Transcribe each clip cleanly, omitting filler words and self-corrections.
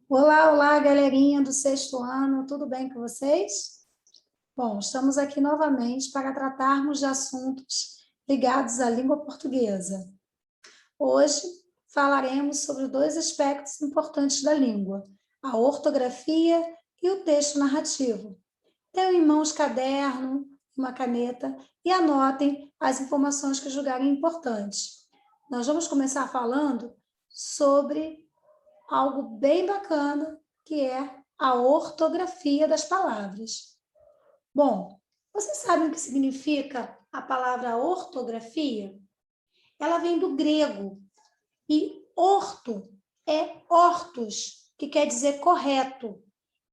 Olá, olá, galerinha do sexto ano, tudo bem com vocês? Bom, estamos aqui novamente para tratarmos de assuntos ligados à língua portuguesa. Hoje falaremos sobre dois aspectos importantes da língua, a ortografia e o texto narrativo. Tenham em mãos caderno, uma caneta e anotem as informações que julgarem importantes. Nós vamos começar falando sobre algo bem bacana, que é a ortografia das palavras. Bom, vocês sabem o que significa a palavra ortografia? Ela vem do grego e orto é ortos, que quer dizer correto,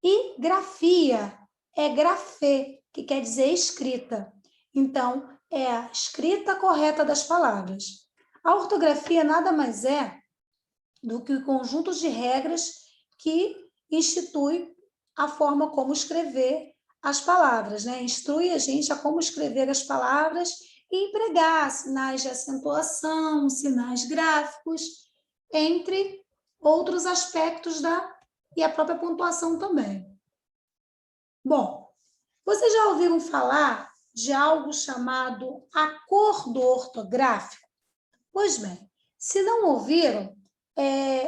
e grafia é grafê, que quer dizer escrita. Então, é a escrita correta das palavras. A ortografia nada mais é do que o conjunto de regras que institui a forma como escrever as palavras, né? Instrui a gente a como escrever as palavras e empregar sinais de acentuação, sinais gráficos, entre outros aspectos e a própria pontuação também. Bom, vocês já ouviram falar de algo chamado acordo ortográfico? Pois bem, se não ouviram,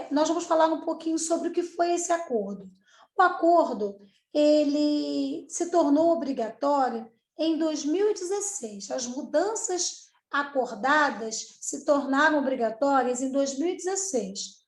nós vamos falar um pouquinho sobre o que foi esse acordo. O acordo, ele se tornou obrigatório em 2016. As mudanças acordadas se tornaram obrigatórias em 2016.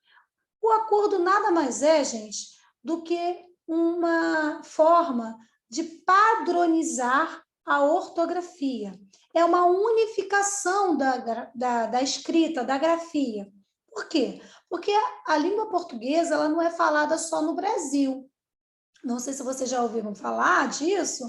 O acordo nada mais é, gente, do que uma forma de padronizar a ortografia. É uma unificação da escrita, da grafia. Por quê? Porque a língua portuguesa ela não é falada só no Brasil. Não sei se vocês já ouviram falar disso,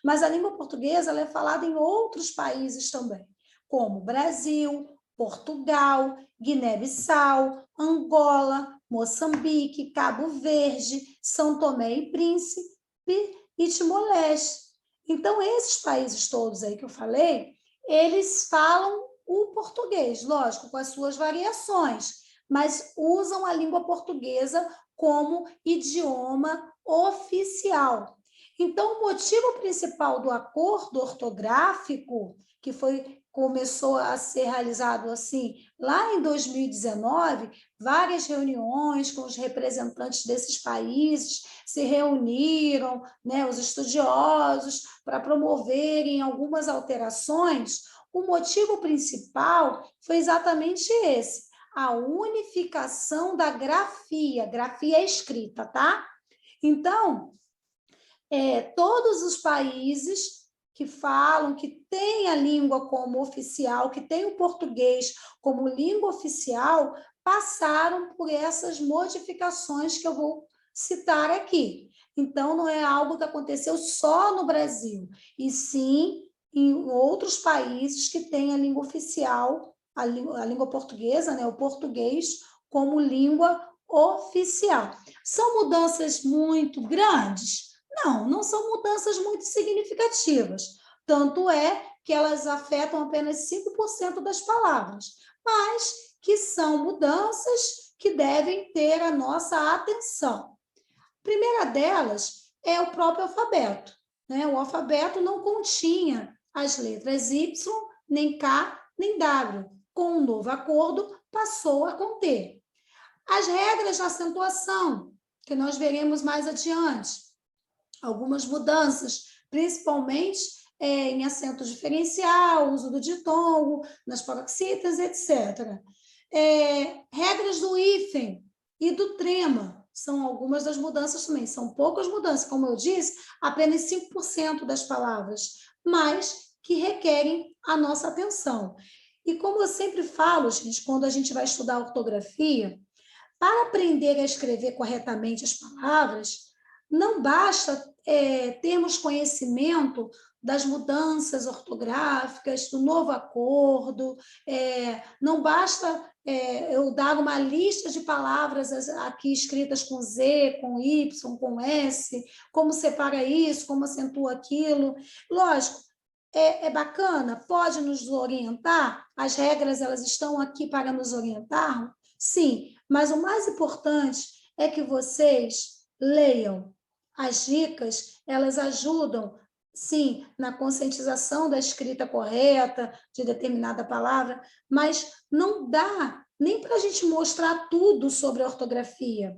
mas a língua portuguesa ela é falada em outros países também, como Brasil, Portugal, Guiné-Bissau, Angola, Moçambique, Cabo Verde, São Tomé e Príncipe e Timor-Leste. Então, esses países todos aí que eu falei, eles falam o português, lógico, com as suas variações, mas usam a língua portuguesa como idioma oficial. Então, o motivo principal do acordo ortográfico, que começou a ser realizado assim lá em 2019, várias reuniões com os representantes desses países se reuniram, né, os estudiosos, para promoverem algumas alterações. O motivo principal foi exatamente esse: a unificação da grafia escrita, tá? Então, todos os países que falam, que têm a língua como oficial, que têm o português como língua oficial, passaram por essas modificações que eu vou citar aqui. Então, não é algo que aconteceu só no Brasil, e sim em outros países que têm a língua oficial, a língua portuguesa, né, o português, como língua oficial. São mudanças muito grandes? Não, não são mudanças muito significativas. Tanto é que elas afetam apenas 5% das palavras, mas que são mudanças que devem ter a nossa atenção. A primeira delas é o próprio alfabeto, né? O alfabeto não continha as letras Y, nem K, nem W. Com o novo acordo, passou a conter. As regras de acentuação, que nós veremos mais adiante, algumas mudanças, principalmente em acento diferencial, uso do ditongo, nas paroxítonas, etc. Regras do hífen e do trema são algumas das mudanças também. São poucas mudanças, como eu disse, apenas 5% das palavras, mas que requerem a nossa atenção. E como eu sempre falo, gente, quando a gente vai estudar ortografia, para aprender a escrever corretamente as palavras, não basta termos conhecimento das mudanças ortográficas, do novo acordo, não basta eu dar uma lista de palavras aqui escritas com Z, com Y, com S, como separa isso, como acentua aquilo. Lógico, é bacana, pode nos orientar, as regras elas estão aqui para nos orientar? Sim, mas o mais importante é que vocês leiam. As dicas, elas ajudam, sim, na conscientização da escrita correta de determinada palavra, mas não dá nem para a gente mostrar tudo sobre a ortografia,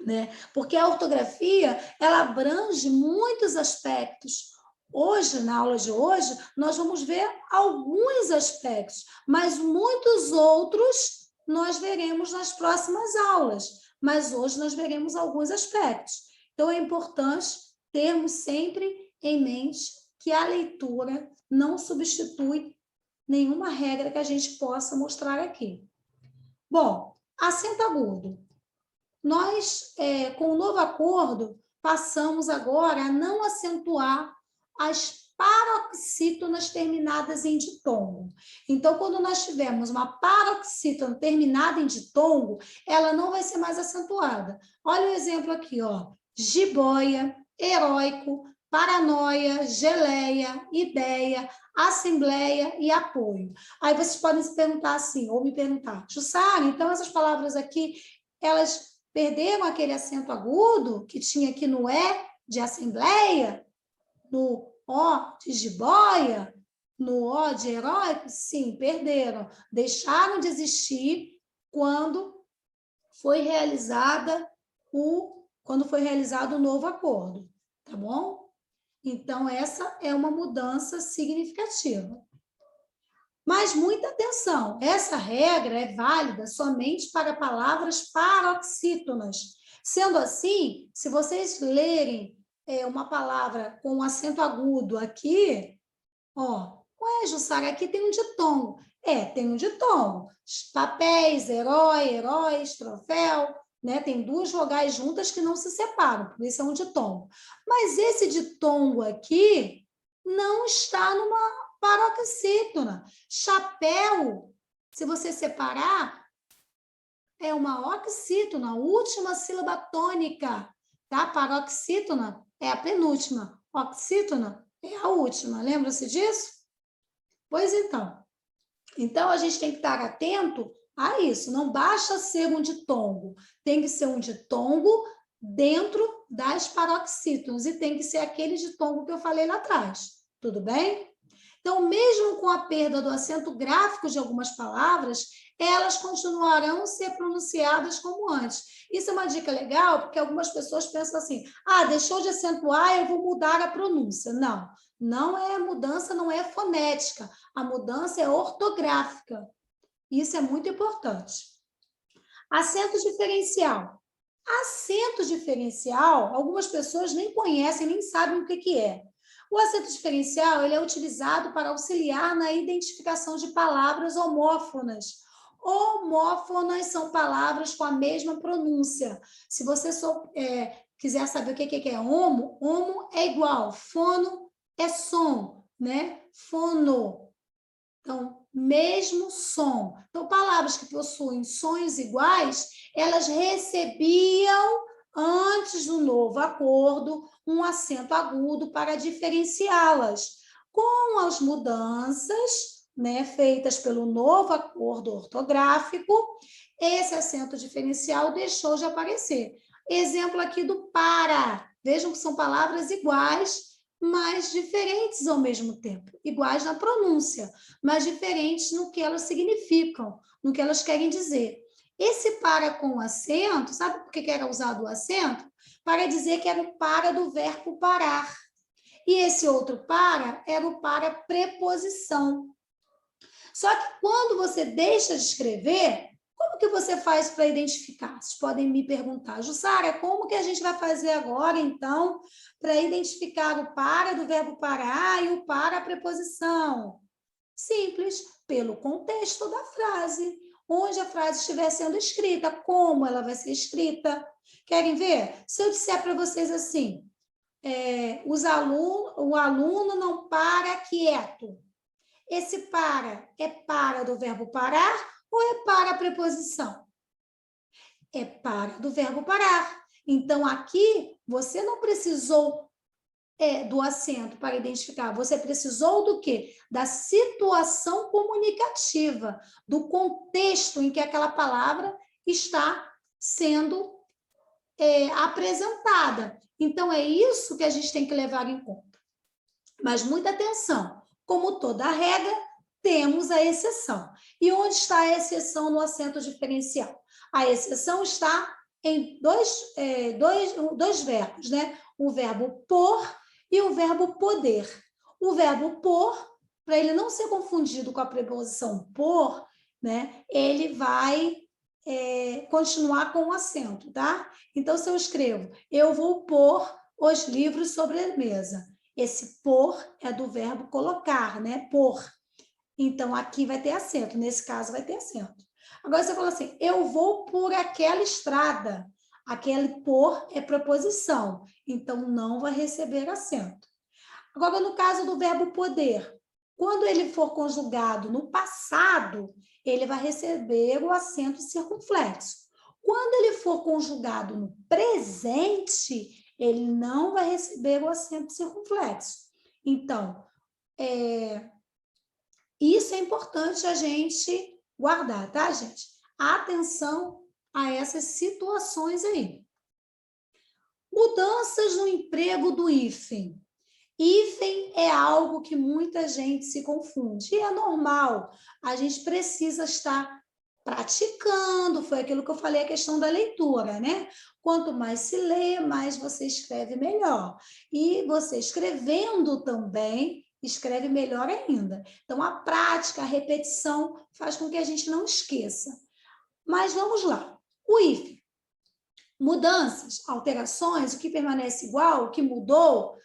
né? Porque a ortografia, ela abrange muitos aspectos. Hoje, na aula de hoje, nós vamos ver alguns aspectos, mas muitos outros nós veremos nas próximas aulas. Mas hoje nós veremos alguns aspectos. Então, é importante termos sempre em mente que a leitura não substitui nenhuma regra que a gente possa mostrar aqui. Bom, acento agudo. Nós, com o novo acordo, passamos agora a não acentuar as paroxítonas terminadas em ditongo. Então, quando nós tivermos uma paroxítona terminada em ditongo, ela não vai ser mais acentuada. Olha o exemplo aqui, ó. Jiboia, heróico, paranoia, geleia, ideia, assembleia e apoio. Aí vocês podem se perguntar assim, ou me perguntar, Jussara, então essas palavras aqui, elas perderam aquele acento agudo que tinha aqui no E de assembleia, no O de jiboia, no O de heróico? Sim, perderam. Deixaram de existir quando foi realizado o novo acordo, tá bom? Então, essa é uma mudança significativa. Mas muita atenção, essa regra é válida somente para palavras paroxítonas. Sendo assim, se vocês lerem uma palavra com um acento agudo aqui, ó, ué, Jussara, aqui tem um ditongo. Tem um ditongo. Papéis, herói, heróis, troféu, né? Tem duas vogais juntas que não se separam, por isso é um ditongo. Mas esse ditongo aqui não está numa paroxítona. Chapéu, se você separar, é uma oxítona, a última sílaba tônica, tá? Paroxítona é a penúltima, oxítona é a última. Lembra-se disso? Pois então. Então, a gente tem que estar atento a isso. Não basta ser um ditongo. Tem que ser um ditongo dentro das paroxítonas. E tem que ser aquele ditongo que eu falei lá atrás. Tudo bem? Então, mesmo com a perda do acento gráfico de algumas palavras, elas continuarão a ser pronunciadas como antes. Isso é uma dica legal, porque algumas pessoas pensam assim, deixou de acentuar, eu vou mudar a pronúncia. Não, não é mudança, não é fonética. A mudança é ortográfica. Isso é muito importante. Acento diferencial. Acento diferencial, algumas pessoas nem conhecem, nem sabem o que é. O acento diferencial ele é utilizado para auxiliar na identificação de palavras homófonas. Homófonas são palavras com a mesma pronúncia. Se você quiser saber o que é homo, homo é igual, fono é som, né? Fono. Então, mesmo som. Então, palavras que possuem sons iguais, elas recebiam, antes do novo acordo, um acento agudo para diferenciá-las. Com as mudanças, né, feitas pelo novo acordo ortográfico, esse acento diferencial deixou de aparecer. Exemplo aqui do para. Vejam que são palavras iguais, mas diferentes ao mesmo tempo. Iguais na pronúncia, mas diferentes no que elas significam, no que elas querem dizer. Esse para com acento, sabe por que era usado o acento? Para dizer que era o para do verbo parar. E esse outro para era o para preposição. Só que quando você deixa de escrever, como que você faz para identificar? Vocês podem me perguntar, Jussara, como que a gente vai fazer agora, então, para identificar o para do verbo parar e o para a preposição? Simples, pelo contexto da frase, onde a frase estiver sendo escrita, como ela vai ser escrita. Querem ver? Se eu disser para vocês assim, o aluno não para quieto. Esse para é para do verbo parar ou é para a preposição? É para do verbo parar. Então, aqui, você não precisou do acento para identificar. Você precisou do quê? Da situação comunicativa, do contexto em que aquela palavra está sendo apresentada. Então, é isso que a gente tem que levar em conta. Mas muita atenção, como toda regra, temos a exceção. E onde está a exceção no acento diferencial? A exceção está em dois verbos, né? O verbo por e o verbo poder. O verbo por, para ele não ser confundido com a preposição por, né? Ele vai continuar com o acento, tá? Então, se eu escrevo, eu vou pôr os livros sobre a mesa. Esse pôr é do verbo colocar, né? Pôr. Então, aqui vai ter acento. Nesse caso, vai ter acento. Agora, você fala assim, eu vou por aquela estrada. Aquele por é preposição. Então, não vai receber acento. Agora, no caso do verbo poder, quando ele for conjugado no passado, ele vai receber o acento circunflexo. Quando ele for conjugado no presente, ele não vai receber o acento circunflexo. Então, isso é importante a gente guardar, tá, gente? Atenção a essas situações aí. Mudanças no emprego do hífen. Hífen é algo que muita gente se confunde, e é normal, a gente precisa estar praticando, foi aquilo que eu falei, a questão da leitura, né? Quanto mais se lê, mais você escreve melhor. E você escrevendo também, escreve melhor ainda. Então, a prática, a repetição, faz com que a gente não esqueça. Mas vamos lá. O hífen. Mudanças, alterações, o que permanece igual, o que mudou,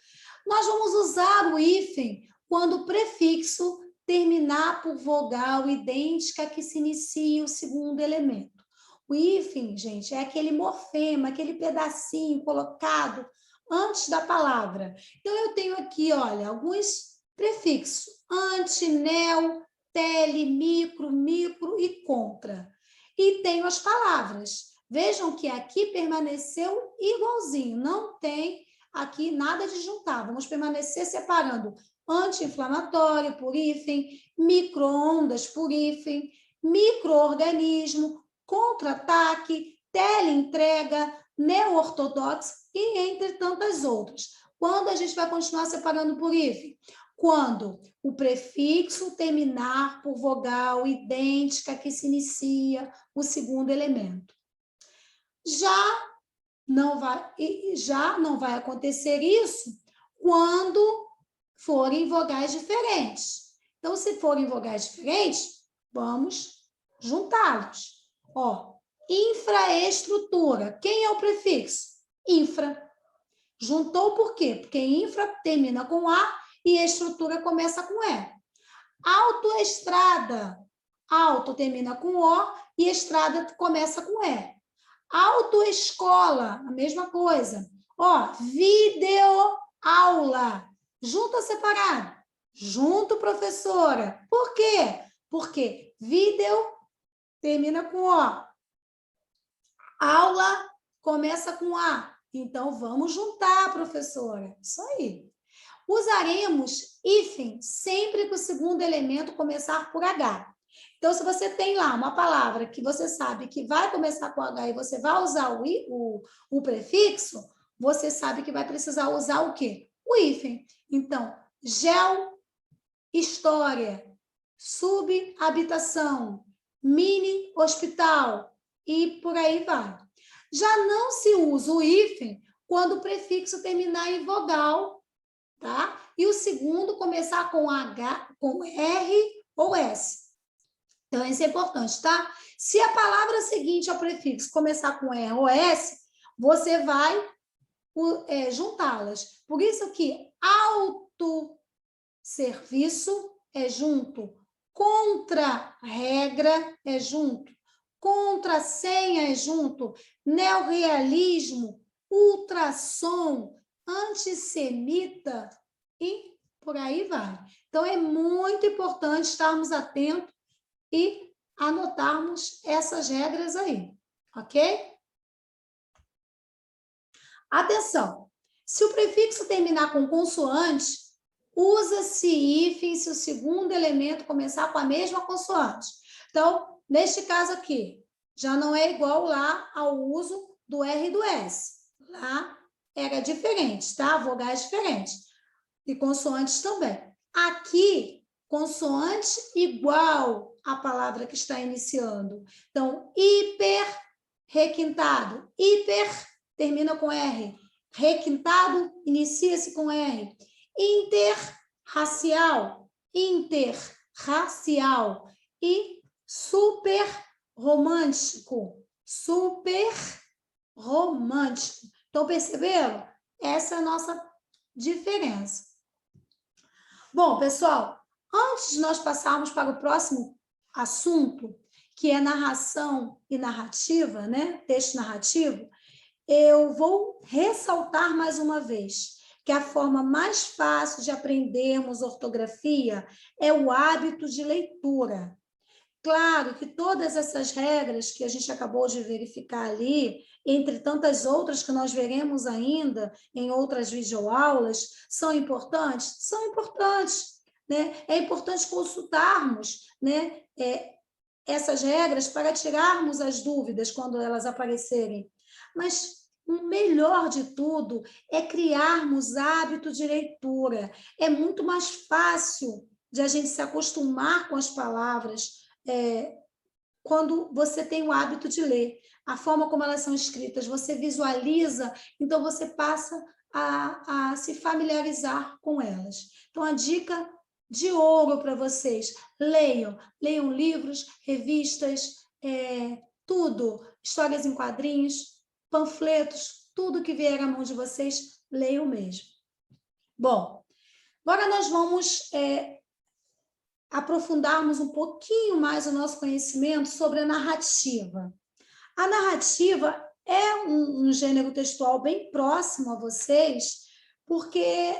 nós vamos usar o hífen quando o prefixo terminar por vogal idêntica que se inicia o segundo elemento. O hífen, gente, é aquele morfema, aquele pedacinho colocado antes da palavra. Então, eu tenho aqui, olha, alguns prefixos. Ante, neo, tele, micro, micro e contra. E tenho as palavras. Vejam que aqui permaneceu igualzinho, não tem aqui nada de juntar. Vamos permanecer separando anti-inflamatório por hífen, micro-ondas por hífen, micro-organismo, contra-ataque, teleentrega, neo-ortodoxo e entre tantas outras. Quando a gente vai continuar separando por hífen? Quando o prefixo terminar por vogal idêntica que se inicia o segundo elemento. Já não vai acontecer isso quando forem vogais diferentes. Então, se forem vogais diferentes, vamos juntá-los. Ó, infraestrutura. Quem é o prefixo? Infra. Juntou por quê? Porque infra termina com A e estrutura começa com E. Autoestrada. Auto termina com O e estrada começa com E. Autoescola, a mesma coisa. Ó, videoaula. Junto ou separado? Junto, professora. Por quê? Porque vídeo termina com O. Aula começa com A. Então, vamos juntar, professora. Isso aí. Usaremos hífen sempre que o segundo elemento começar por H. Então, se você tem lá uma palavra que você sabe que vai começar com H e você vai usar o prefixo, você sabe que vai precisar usar o quê? O hífen. Então, gel, história, subhabitação, mini hospital e por aí vai. Já não se usa o hífen quando o prefixo terminar em vogal, tá? E o segundo começar com H, com R ou S. Então, isso é importante, tá? Se a palavra seguinte ao prefixo começar com R ou S, você vai juntá-las. Por isso que autosserviço é junto, contra-regra é junto, contra-senha é junto, neorrealismo, ultrassom, antissemita e por aí vai. Então, é muito importante estarmos atentos e anotarmos essas regras aí, ok? Atenção! Se o prefixo terminar com consoante, usa-se hífen se o segundo elemento começar com a mesma consoante. Então, neste caso aqui, já não é igual lá ao uso do R e do S. Lá era diferente, tá? Vogais diferentes. E consoantes também. Aqui, consoante igual à palavra que está iniciando. Então, hiper, requintado. Hiper termina com R. Requintado inicia-se com R. Interracial. Interracial. E super romântico. Super romântico. Então, perceberam? Essa é a nossa diferença. Bom, pessoal, antes de nós passarmos para o próximo assunto, que é narração e narrativa, né? Texto narrativo, eu vou ressaltar mais uma vez que a forma mais fácil de aprendermos ortografia é o hábito de leitura. Claro que todas essas regras que a gente acabou de verificar ali, entre tantas outras que nós veremos ainda em outras videoaulas, são importantes? São importantes, né? É importante consultarmos, né, essas regras para tirarmos as dúvidas quando elas aparecerem. Mas o melhor de tudo é criarmos hábito de leitura. É muito mais fácil de a gente se acostumar com as palavras, quando você tem o hábito de ler, a forma como elas são escritas, você visualiza, então você passa a se familiarizar com elas. Então, a dica de ouro para vocês, leiam livros, revistas, tudo, histórias em quadrinhos, panfletos, tudo que vier à mão de vocês, leiam mesmo. Bom, agora nós vamos aprofundarmos um pouquinho mais o nosso conhecimento sobre a narrativa. A narrativa é um gênero textual bem próximo a vocês, porque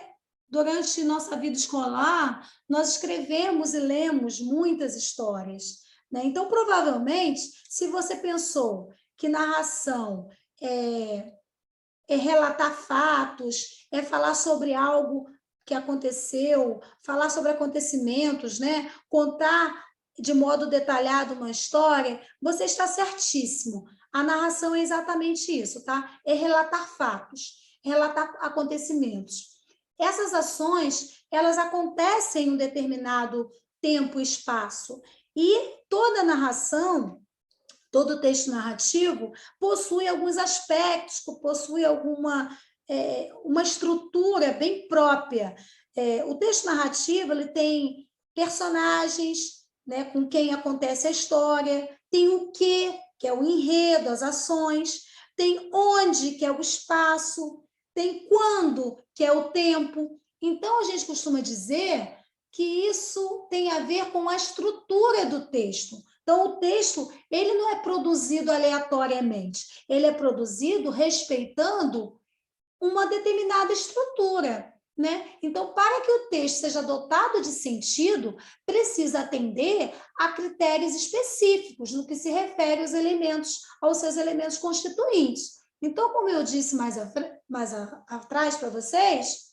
durante nossa vida escolar, nós escrevemos e lemos muitas histórias, né? Então, provavelmente, se você pensou que narração é relatar fatos, é falar sobre algo que aconteceu, falar sobre acontecimentos, né? Contar de modo detalhado uma história, você está certíssimo. A narração é exatamente isso, tá? É relatar fatos, relatar acontecimentos. Essas ações, elas acontecem em um determinado tempo e espaço. E toda narração, todo texto narrativo possui alguns aspectos, possui uma estrutura bem própria. O texto narrativo ele tem personagens, né, com quem acontece a história, tem o quê, que é o enredo, as ações, tem onde, que é o espaço, tem quando, que é o tempo. Então, a gente costuma dizer que isso tem a ver com a estrutura do texto. Então, o texto ele não é produzido aleatoriamente, ele é produzido respeitando uma determinada estrutura, né? Então, para que o texto seja dotado de sentido, precisa atender a critérios específicos no que se refere aos seus elementos constituintes. Então, como eu disse mais atrás para vocês,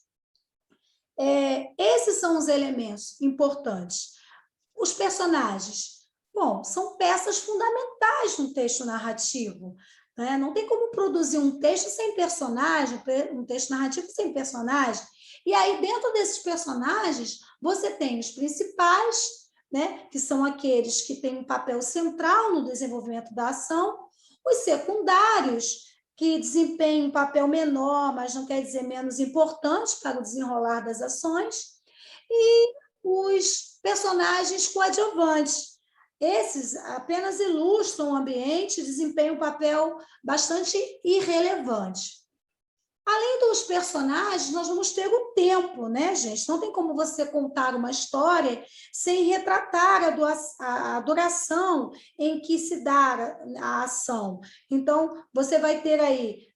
esses são os elementos importantes. Os personagens, bom, são peças fundamentais no texto narrativo, né? Não tem como produzir um texto sem personagem, um texto narrativo sem personagem. E aí, dentro desses personagens, você tem os principais, né? Que são aqueles que têm um papel central no desenvolvimento da ação, os secundários, que desempenham um papel menor, mas não quer dizer menos importante para o desenrolar das ações, e os personagens coadjuvantes. Esses apenas ilustram o ambiente e desempenham um papel bastante irrelevante. Além dos personagens, nós vamos ter o tempo, né, gente? Não tem como você contar uma história sem retratar a duração em que se dá a ação. Então, você vai ter aí,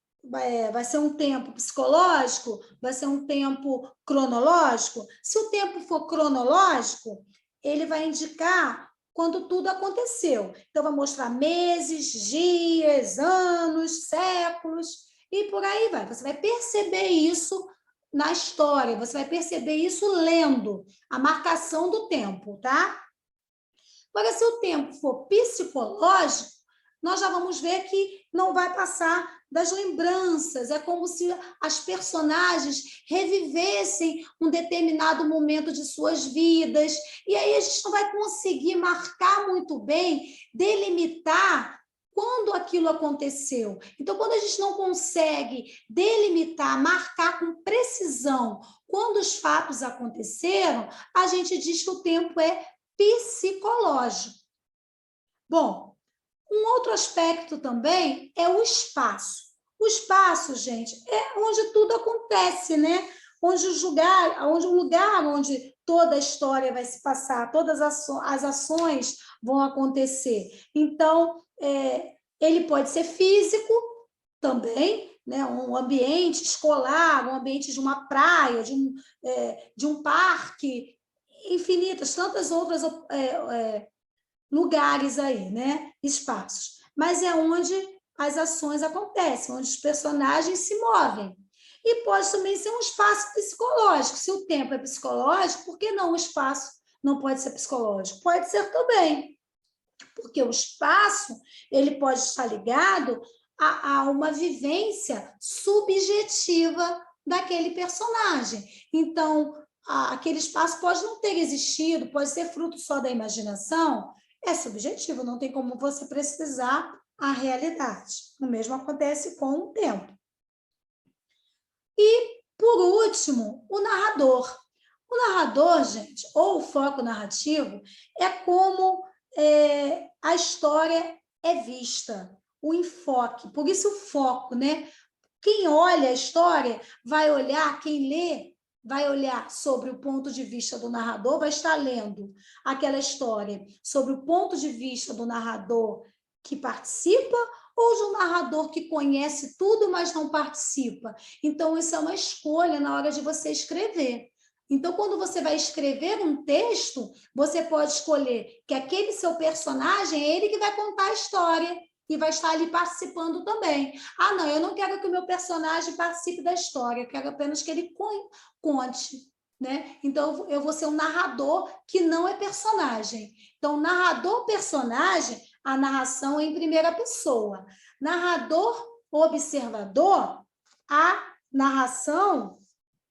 vai ser um tempo psicológico, vai ser um tempo cronológico. Se o tempo for cronológico, ele vai indicar quando tudo aconteceu. Então, vai mostrar meses, dias, anos, séculos, e por aí vai. Você vai perceber isso na história, você vai perceber isso lendo a marcação do tempo, tá? Agora, se o tempo for psicológico, nós já vamos ver que não vai passar das lembranças. É como se as personagens revivessem um determinado momento de suas vidas. E aí a gente não vai conseguir marcar muito bem, delimitar quando aquilo aconteceu. Então, quando a gente não consegue delimitar, marcar com precisão quando os fatos aconteceram, a gente diz que o tempo é psicológico. Bom, um outro aspecto também é o espaço. O espaço, gente, é onde tudo acontece, né? Onde o lugar onde toda a história vai se passar, todas as ações vão acontecer. Então, ele pode ser físico também, né? Um ambiente escolar, um ambiente de uma praia, de um parque, infinitas, tantas outras lugares aí, né? Espaços. Mas é onde as ações acontecem, onde os personagens se movem. E pode também ser um espaço psicológico. Se o tempo é psicológico, por que não o espaço não pode ser psicológico? Pode ser também, porque o espaço ele pode estar ligado a uma vivência subjetiva daquele personagem. Então, aquele espaço pode não ter existido, pode ser fruto só da imaginação, é subjetivo, não tem como você precisar a realidade. O mesmo acontece com o tempo. E, por último, o narrador. O narrador, gente, ou o foco narrativo, é como a história é vista, o enfoque, por isso o foco, né? Quem olha a história vai olhar, quem lê vai olhar sobre o ponto de vista do narrador, vai estar lendo aquela história sobre o ponto de vista do narrador que participa ou de um narrador que conhece tudo, mas não participa. Então, isso é uma escolha na hora de você escrever. Então, quando você vai escrever um texto, você pode escolher que aquele seu personagem é ele que vai contar a história e vai estar ali participando também. Ah, não, eu não quero que o meu personagem participe da história, eu quero apenas que ele conte, né? Então, eu vou ser um narrador que não é personagem. Então, narrador-personagem, a narração é em primeira pessoa. Narrador-observador, a narração,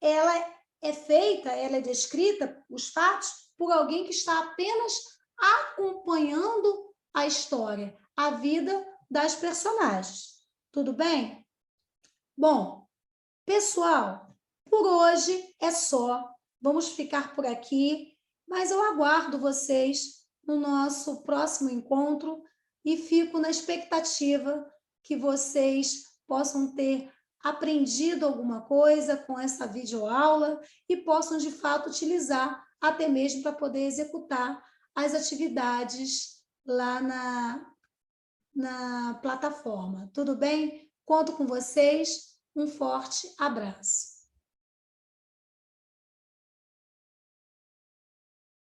ela é feita, ela é descrita, os fatos, por alguém que está apenas acompanhando a história, a vida das personagens. Tudo bem? Bom, pessoal, por hoje é só. Vamos ficar por aqui, mas eu aguardo vocês no nosso próximo encontro e fico na expectativa que vocês possam ter aprendido alguma coisa com essa videoaula e possam, de fato, utilizar até mesmo para poder executar as atividades lá na plataforma. Tudo bem? Conto com vocês. Um forte abraço.